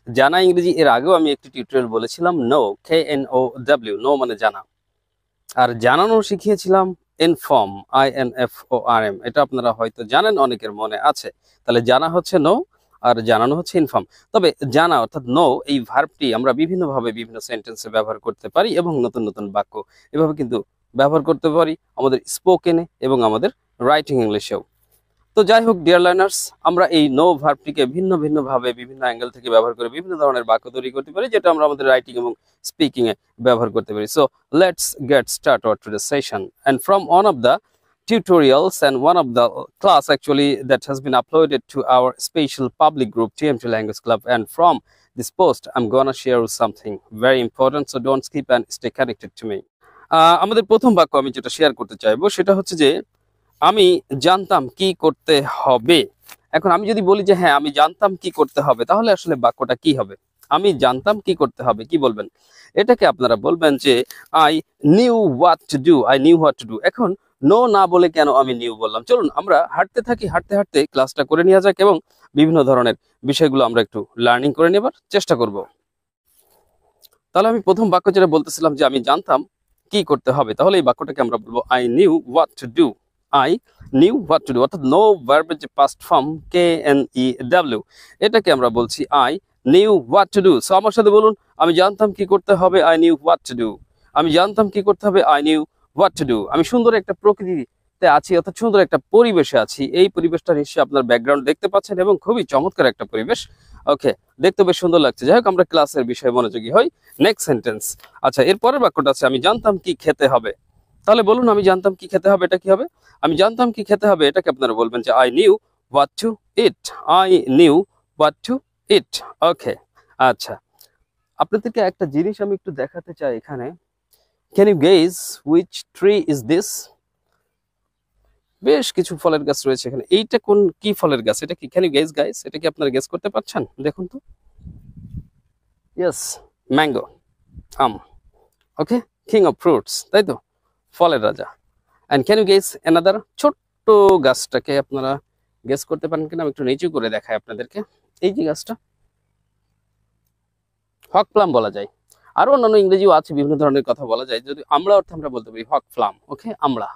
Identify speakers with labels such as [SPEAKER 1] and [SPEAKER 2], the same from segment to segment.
[SPEAKER 1] জানা ইংরেজি এর আগেও আমি একটি টিউটোরিয়াল বলেছিলাম, নো, KNOW, নো মানে জানা। আর জানানো শিখিয়েছিলাম ইনফর্ম, INFORM। এটা আপনারা হয়তো জানেন, অনেকের মনে আছে। তাহলে জানা হচ্ছে নো আর জানানো হচ্ছে ইনফর্ম। তবে জানা অর্থাৎ নো এই ভার্বটি আমরা বিভিন্নভাবে বিভিন্ন সেন্টেন্সে ব্যবহার করতে পারি এবং নতুন নতুন বাক্য এভাবে কিন্তু ব্যবহার করতে পারি আমাদের স্পোকেনে এবং আমাদের রাইটিং ইংলিশেও। তো যাই হোক ডিয়ার লার্নার্স, আমরা এই নো ভার্বটিকে ভিন্ন ভিন্ন ভাবে বিভিন্ন অ্যাঙ্গেল থেকে ব্যবহার করে বিভিন্ন ধরনের বাক্য তৈরি করতে পারি, যেটা আমরা আমাদের রাইটিং এবং স্পিকিং এ ব্যবহার করতে পারি। So let's get start our today's session, and from one of the tutorials and one of the class actually that has been uploaded to our special public group TMT Language Club, and from this post I'm gonna share something very important, so don't skip and stay connected to me. আমাদের প্রথম বাক্য আমি যেটা share করতে চাইবো সেটা হচ্ছে যে আমি জানতাম কি করতে হবে। এখন আমি যদি বলি যে হ্যাঁ আমি জানতাম কি করতে হবে, তাহলে আসলে বাক্যটা কি হবে? আমি জানতাম কি করতে হবে, কি বলবেন? এটাকে আপনারা বলবেন যে I knew what to do, I knew what to do. এখন নো না বলে কেন আমি নিউ বললাম? চলুন আমরা হাঁটতে থাকি, হাঁটতে হাঁটতে ক্লাসটা করে নেওয়া যাক এবং বিভিন্ন ধরনের বিষয়গুলো আমরা একটু লার্নিং করে নেবার চেষ্টা করব। তাহলে আমি প্রথম বাক্য যেটা বলতেছিলাম যে আমি জানতাম কি করতে হবে, তাহলে এই বাক্যটাকে আমরা বলবো I knew what to do. I knew what to do, অর্থাৎ নো ভার্বের যে পাস্ট ফর্ম KNEW, এটাকে আমরা বলছি I knew what to do. So আমার সাথে বলুন, আমি জানতাম কি করতে হবে, I knew what to do. আমি জানতাম কি করতে হবে, I knew what to do. আমি সুন্দর একটা প্রকৃতিতে আছি, অর্থাৎ সুন্দর একটা পরিবেশে আছি। এই পরিবেশটা নিশ্চয়ই আপনার ব্যাকগ্রাউন্ড দেখতে পাচ্ছেন এবং খুবই চমৎকার একটা পরিবেশ। ওকে, দেখতে বেশ সুন্দর লাগছে। যাই হোক, আমরা ক্লাসের বিষয়ে মনোযোগী হই। Next sentence. আচ্ছা, এর পরের বাক্যটা আছে আমি জানতাম কি খেতে হবে। তাহলে বলুন, আমি জানতাম কি খেতে হবে, এটা কি হবে? আমি জানতাম কি খেতে হবে, এটাকে আপনারা বলবেন যে I knew what to eat. I knew what to eat. Okay, আচ্ছা, আপনাদেরকে একটা জিনিস আমি একটু দেখাতে চাই এখানে। Can you guess which tree is this? বেশ কিছু ফলের গাছ রয়েছে এখানে। এইটা কোন কি ফলের গাছ? এটা কি? Can you guess guys? এটা কি আপনারা গেস করতে পারছেন? দেখুন তো। ইয়েস, ম্যাঙ্গো, আম। ওকে, কিং অফ ফ্রুটস, তাই তো, ফলের রাজা। And can you guess another? ছোট্ট গাছটাকে আপনারা গেস করতে পারেন কিনা? আমি একটু নিচু করে দেখাই আপনাদেরকে। এই যে গাছটা, হক প্লাম বলা যায়। আরো অন্যান্য ইংরেজিও আছে, বিভিন্ন ধরনের কথা বলা যায়। যদি আমরা অর্থে আমরা বলতে পারি হক প্লাম। ওকে, আমরা।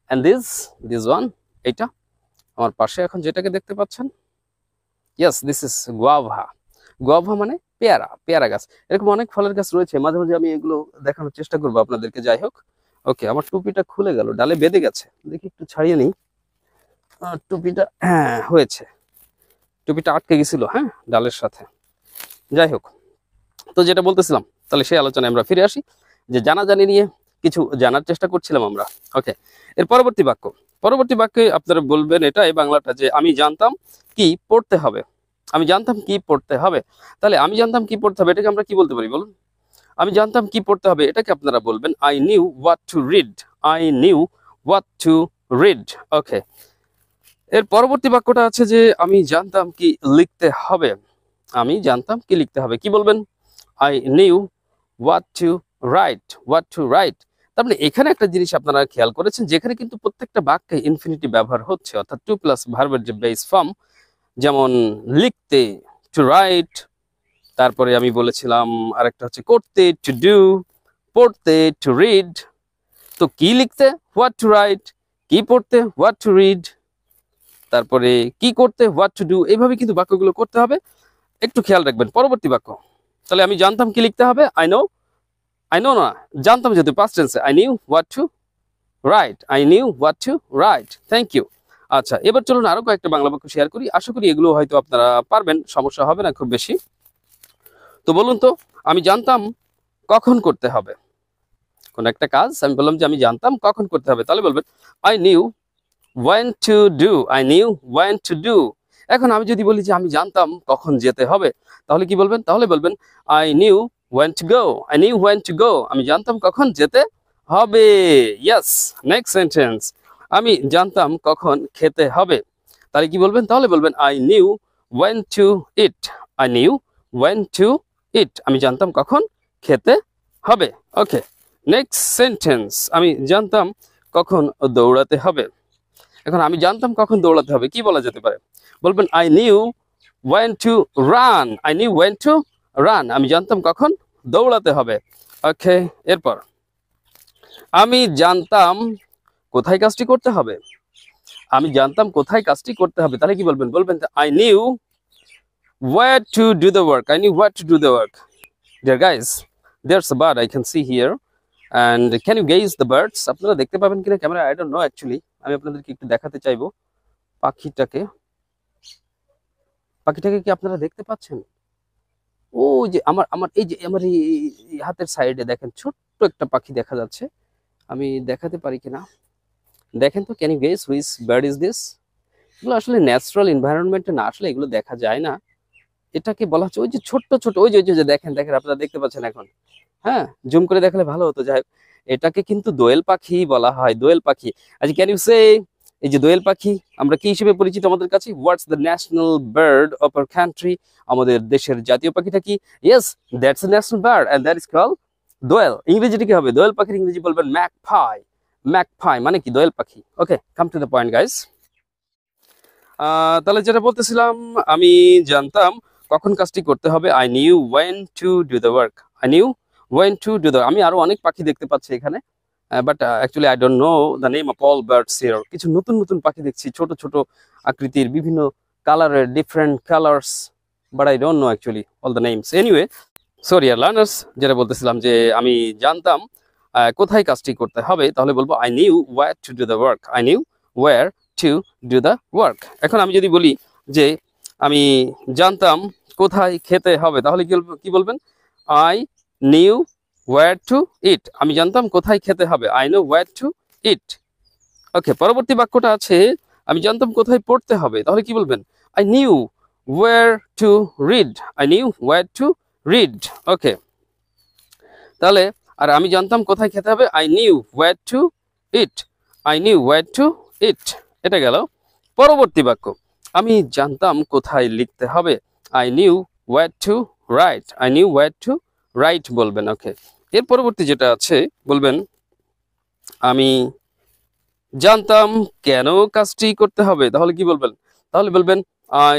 [SPEAKER 1] অ্যান্ড দিস ওয়ান, এইটা আমার পাশে এখন যেটাকে দেখতে পাচ্ছেন, yes, this is guava. Guava মানে পেয়ারা, পেয়ারা গাছ। এরকম অনেক ফলের গাছ রয়েছে, মাঝে মাঝে আমি এগুলো দেখানোর চেষ্টা করবো আপনাদেরকে। যাই হোক, ওকে, আমার টুপিটা খুলে গেল, ডালে বেঁধে গেছে, দেখি একটু ছাড়িয়ে নিই টুপিটা। হ্যাঁ, হয়েছে, টুপিটা আটকে গেছিল, হ্যাঁ, ডালের সাথে। যাই হোক, তো যেটা বলতেছিলাম, তাহলে সেই আলোচনায় আমরা ফিরে আসি, যে জানাজানি নিয়ে কিছু জানার চেষ্টা করছিলাম আমরা। ওকে, এর পরবর্তী বাক্য, পরবর্তী বাক্যে আপনারা বলবেন এটা এই বাংলাটা যে আমি জানতাম কি পড়তে হবে। আমি জানতাম কি পড়তে হবে। তাহলে আমি জানতাম কি পড়তে হবে, এটাকে আমরা কি বলতে পারি বলুন? আমি জানতাম কি পড়তে হবে, এটাকে আপনারা বলবেন I knew what to read. I knew what to read. Okay, এর পরবর্তী বাক্যটা আছে যে আমি জানতাম কি লিখতে হবে। আমি জানতাম কি লিখতে হবে, কি বলবেন? I knew what to right. What to right. তার মানে এখানে একটা জিনিস আপনারা খেয়াল করেছেন, যেখানে কিন্তু প্রত্যেকটা বাক্যে ইনফিনিটিভ ব্যবহার হচ্ছে, অর্থাৎ টু প্লাস ভার্বের যে বেস ফর্ম, যেমন লিখতে টু রাইট, তারপরে আমি বলেছিলাম আরেকটা হচ্ছে করতে টু ডু, পড়তে টু রিড। তো কি লিখতে হোয়াট টু রাইট, কি পড়তে হোয়াট টু রিড, তারপরে কি করতে হোয়াট টু ডু। এইভাবে কিন্তু বাক্যগুলো করতে হবে, একটু খেয়াল রাখবেন। পরবর্তী বাক্য, তাহলে আমি জানতাম কি লিখতে হবে, আই নো না, জানতাম যেহেতু পাস্ট টেন্সে, I knew what to write. I knew what to write. Thank you. আচ্ছা, এবার চলুন আরো কয়েকটা বাংলা বাক্য শেয়ার করি। আশা করি এগুলো হয়তো আপনারা পারবেন, সমস্যা হবে না খুব বেশি। তো বলুন তো, আমি জানতাম কখন করতে হবে কোন একটা কাজ। আমি বললাম যে আমি জানতাম কখন করতে হবে, তাহলে বলবেন I new when to do। I knew when to do। এখন আমি যদি বলি যে আমি জানতাম কখন যেতে হবে, তাহলে কি বলবেন? তাহলে বলবেন I knew when to go। I knew when to go। আমি জানতাম কখন যেতে হবে। Yes, next sentence। আমি জানতাম কখন খেতে হবে, তাহলে কি বলবেন? তাহলে বলবেন I knew when to eat। I knew when to eat। আমি জানতাম কখন খেতে হবে। ওকে, নেক্সট সেন্টেন্স। আমি জানতাম কখন দৌড়াতে হবে। এখন আমি জানতাম কখন দৌড়াতে হবে, কি বলা যেতে পারে? বলবেন I new when to run. I knew when to run. আমি জানতাম কখন দৌড়াতে হবে। ওকে, এরপর আমি জানতাম কোথায় কাজটি করতে হবে। আমি জানতাম কোথায় কাজটি করতে হবে, তাহলে কি বলবেন? বলবেন I knew where to do the work. I knew where to do the work. Dear guys, there's a bird I can see here. And can you gaze the birds? আপনারা দেখতে পাবেন কিনা camera, I don't know actually. আমি আপনাদেরকে একটু দেখাতে চাইবো পাখিটাকে। পাখিটাকে কি আপনারা দেখতে পাচ্ছেন? ও যে আমার আমার এই যে আমার এই হাতের সাইডে দেখেন ছোট্ট একটা পাখি দেখা যাচ্ছে। আমি দেখাতে পারি কিনা দেখেন তো। Can you guess which bird is this? এগুলো আসলে ন্যাচারাল এনভায়রনমেন্টে না আসলে এগুলো দেখা যায় না। এটাকে বলা হচ্ছে ওই যে ছোট্ট ছোট ওই যে দেখেন দেখেন আপনারা দেখতে পাচ্ছেন এখন। হ্যাঁ, জুম করে দেখালে ভালো হতো। যাই হোক, এটাকে কিন্তু দোয়েল পাখি বলা হয়, দোয়েল পাখি। আচ্ছা, ক্যান ইউ সে এই যে দোয়েল পাখি আমরা কি হিসেবে পরিচিত আমাদের কাছে? What's the national bird of our country? আমাদের দেশের জাতীয় পাখিটা কি? Yes, that's a national bird and that is called doel. ইংরেজিটা কি হবে? দোয়েল পাখির ইংরেজি বলবেন ম্যাকপাই। ম্যাকপাই মানে কি? দোয়েল পাখি। Okay, come to the point guys. তাহলে যেটা বলতেছিলাম, আমি জানতাম কখন কাজটি করতে হবে। I knew when to do the work. I knew when to do the. আমি আরো অনেক পাখি দেখতে পাচ্ছি এখানে, but actually I don't know the name of all birds here. কিছু নতুন নতুন পাখি দেখছি, ছোট ছোট আকৃতির, বিভিন্ন কালারের, different colours, but I don't know actually all the names. Anyway, sorry our learners, যেটা বলতেছিলাম যে আমি জানতাম কোথায় কাজটি করতে হবে, তাহলে বলবো I knew where two do the work. I knew where two do the work. এখন আমি যদি বলি যে আমি জানতাম কোথায় খেতে হবে, তাহলে কি বলবেন? আই নিউ ওয়্যার টু ইট। আমি জানতাম কোথায় খেতে হবে। I know wire to eat. ওকে, পরবর্তী বাক্যটা আছে আমি জানতাম কোথায় পড়তে হবে, তাহলে কি বলবেন? I knew where to read. I knew where to read. Okay, তাহলে আর আমি জানতাম কোথায় খেতে হবে। I knew where to eat. I knew where to eat. এটা গেল পরবর্তী বাক্য। আমি জানতাম কোথায় লিখতে হবে। I knew where to write. I knew where to write বলবেন। ওকে, এর পরবর্তী যেটা আছে বলবেন আমি জানতাম কেন কাজটি করতে হবে, তাহলে কি বলবেন? তাহলে বলবেন I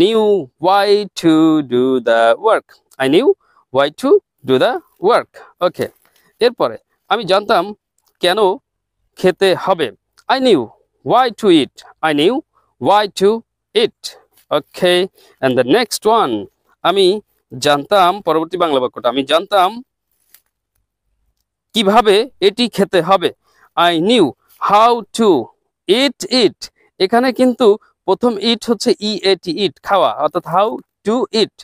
[SPEAKER 1] knew why to do the work. I knew why to do the work. Okay, এরপরে আমি জানতাম কেন খেতে হবে। I knew why to eat. I knew why to eat. Okay, and the next one, আমি জানতাম, পরবর্তী বাংলা বাক্যটা, আমি জানতাম কিভাবে এটি খেতে হবে। I knew how to eat ইট। এখানে কিন্তু প্রথম ইট হচ্ছে ইএটি, ইট খাওয়া, অর্থাৎ হাউ টু ইট,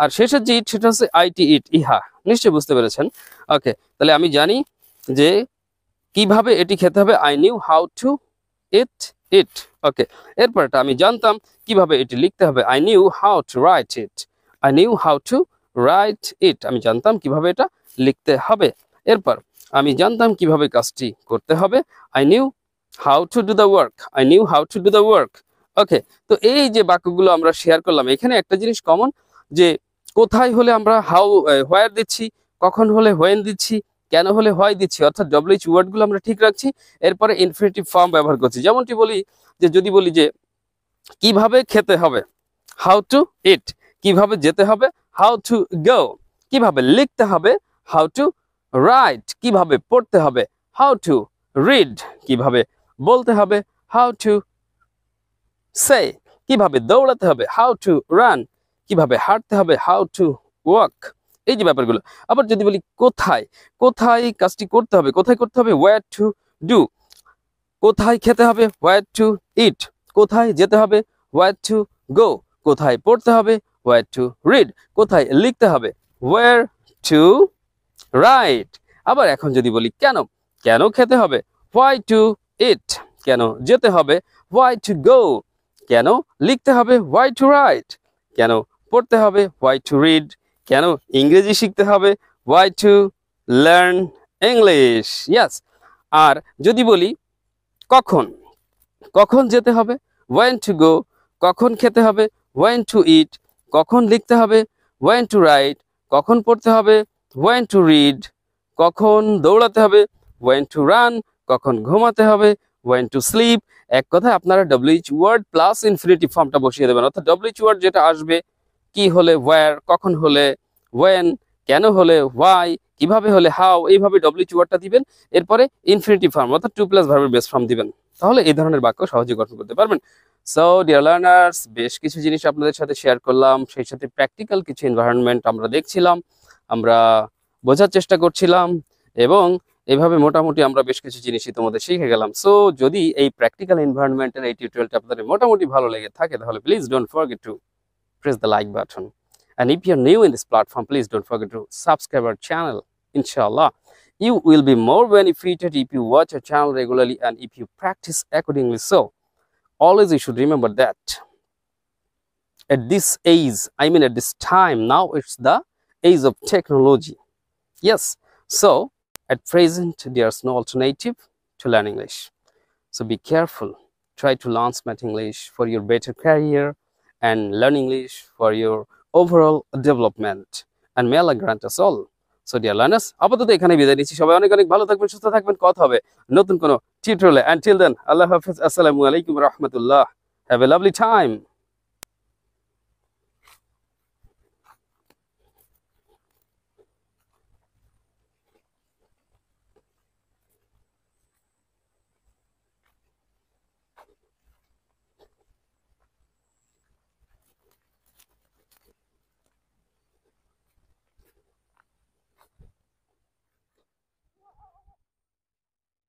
[SPEAKER 1] আর শেষের যে ইট সেটা হচ্ছে আইটি, ইট, ইহা। নিশ্চয়ই বুঝতে পেরেছেন। ওকে, তাহলে আমি জানি যে কিভাবে এটি খেতে হবে। I knew how to eat it. Okay, এরপরটা আমি জানতাম কিভাবে এটি লিখতে হবে। I knew how to write it. I knew how to write it. আমি জানতাম কিভাবে এটা লিখতে হবে। এরপর আমি জানতাম কিভাবে কাজটি করতে হবে। I knew how to do the work. I knew how to do the work. Okay, তো এই যে বাক্যগুলো আমরা শেয়ার করলাম, এখানে একটা জিনিস কমন, যে কোথায় হলে আমরা হাউ হোয়ার দিচ্ছি, কখন হলে হোয়েন দিচ্ছি, কেন হলে হয় দিচ্ছি, অর্থাৎ ডব্লিউএইচ ওয়ার্ডগুলো আমরা ঠিক রাখছি। এরপরে ইনফিনিটিভ ফর্ম ব্যবহার করছি। যেমনটি বলি যে, যদি বলি যে কিভাবে খেতে হবে, হাউ টু ইট। কিভাবে যেতে হবে, হাউ টু গো। কিভাবে লিখতে হবে, হাউ টু রাইট। কিভাবে পড়তে হবে, হাউ টু রিড। কিভাবে বলতে হবে, হাউ টু সে। কিভাবে দৌড়াতে হবে, হাউ টু রান। কিভাবে হাঁটতে হবে, হাউ টু ওয়াক। এই যে ব্যাপারগুলো। আবার যদি বলি কোথায়, কোথায় কাজটি করতে হবে, কোথায় করতে হবে, ওয়্যার টু ডু। কোথায় খেতে হবে, ওয়্যার টু ইট। কোথায় যেতে হবে, ওয়্যার টু গো। কোথায় পড়তে হবে, ওয়্যার টু রিড। কোথায় লিখতে হবে, ওয়্যার টু রাইট। আবার এখন যদি বলি কেন, কেন খেতে হবে, হোয়াই টু ইট। কেন যেতে হবে, হোয়াই টু গো। কেন লিখতে হবে, হোয়াই টু রাইট। কেন পড়তে হবে, হোয়াই টু রিড। কেন ইংরেজি শিখতে হবে, হোয়াই টু লার্ন ইংলিশ। ইয়াস। আর যদি বলি কখন, কখন যেতে হবে, when to go। কখন খেতে হবে, when to eat। কখন লিখতে হবে, when to write। কখন পড়তে হবে, when to read। কখন দৌড়াতে হবে, when to run। কখন ঘুমাতে হবে, went to sleep। এক কথায় আপনারা WH ওয়ার্ড প্লাস ইনফিনিটিভ ফর্মটা বসিয়ে দেবেন, অর্থাৎ WH ওয়ার্ড যেটা আসবে কি হলে ওয়্যার, কখন হলে when, কেন হলে why, কিভাবে হলে how, এইভাবে WH ওয়ার্ডটা দিবেন। এরপরে ইনফিনিটিভ ফর্ম অর্থাৎ টু প্লাস ভার্বের বেস ফর্ম দিবেন, তাহলে এই ধরনের বাক্য সহজে গঠন করতে পারবেন। সো ডিয়ার লার্নার্স, বেশ কিছু জিনিস আপনাদের সাথে শেয়ার করলাম, সেই সাথে প্র্যাকটিক্যাল কিছু এনভায়রনমেন্ট আমরা দেখছিলাম, আমরা বোঝার চেষ্টা করছিলাম, এবং এইভাবে মোটামুটি আমরা বেশ কিছু জিনিসই তোমাদের শিখে গেলাম। সো যদি এই প্র্যাকটিক্যাল এনভায়রনমেন্টের এই টিউটোরিয়ালটা আপনাদের মোটামুটি ভালো লেগে থাকে, তাহলে please don't forget to press the like button, and if you're new in this platform, please don't forget to subscribe our channel. Inshallah, you will be more benefited if you watch our channel regularly and if you practice accordingly. So always you should remember that at this age, I mean at this time, now it's the age of technology. Yes, so at present there's no alternative to learn English. So be careful, try to learn smart English for your better career and learn English for your overall development, and may Allah grant us all. So dear learners, আপাতত এখানে বিদায় নিচ্ছি। সবাই অনেক অনেক ভালো থাকবেন, সুস্থ থাকবেন। কথা হবে নতুন কোনো টিউটোরিয়ালে। Until then, আল্লাহ হাফেজ, আসসালামু আলাইকুম রাহমাতুল্লাহ। Have a lovely time.